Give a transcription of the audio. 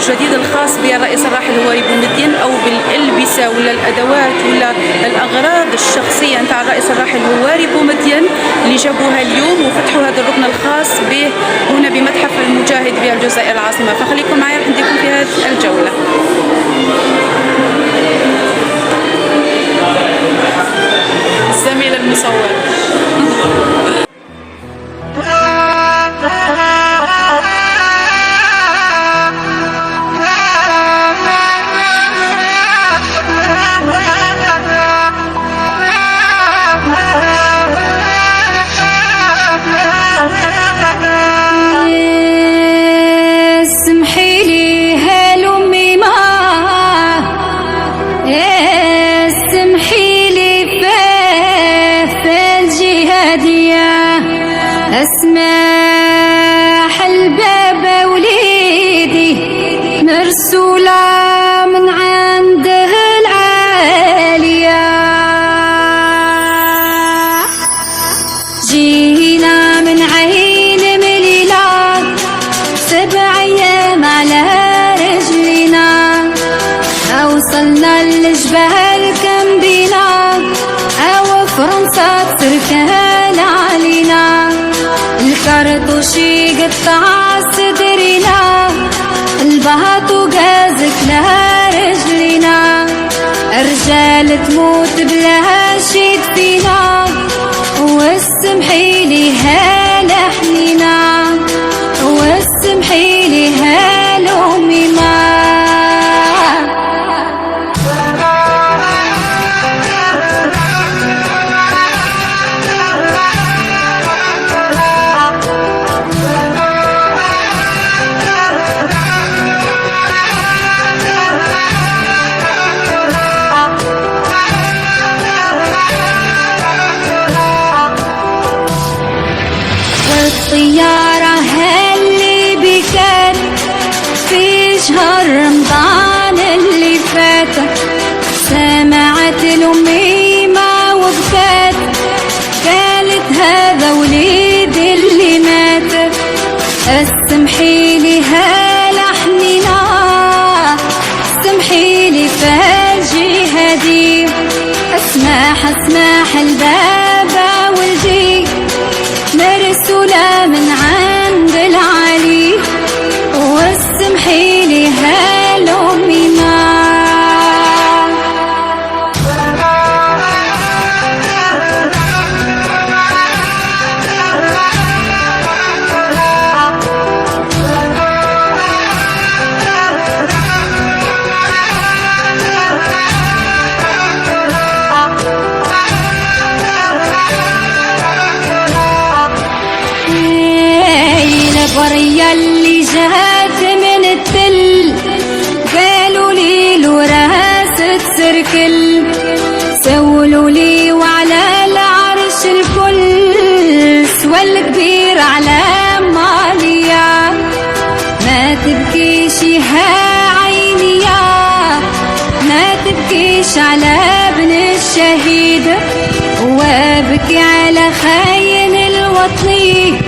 الجديد الخاص بالرئيس الراحل هواري بومدين، او بالالبسه ولا الادوات ولا الاغراض الشخصيه نتاع الرئيس الراحل هواري بومدين اللي جابوها اليوم وفتحوا هذا الركن الخاص به هنا بمتحف المجاهد بالجزائر العاصمه. فخليكم معي راح نديكم في هذه الجوله. الزميل المصور اسمح الباب وليدي مرسولة من عنده العالية، جينا من عين مليلة 7 أيام على رجلنا، اوصلنا للجبال كم بينا او فرنسا تركان علينا، الكرطوشي قطع صدرنا، البهط وقازك لها رجلنا، الرجال تموت بلا شي فينا، والسمحيلي هلا حنينا، والسمحيلي هلا ميما. الطيارة اللي بكت في شهر رمضان اللي فات، سمعت الأميمة وبكت، قالت هذا وليدي اللي مات، اسمحيلي هلا حنينا، اسمحيلي فاجي هدي، اسمح البابا ولدي مرسولة من عند العلي، واسمحيلي هلا ميما. البرية اللي جات من التل قالوا لي له راس تسركل، سولوا لي وعلى العرش الكل سوى الكبير على ماليا، ما تبكيش يا عيني يا، ما تبكيش على ابن الشهيد، وابكي على خاين الوطني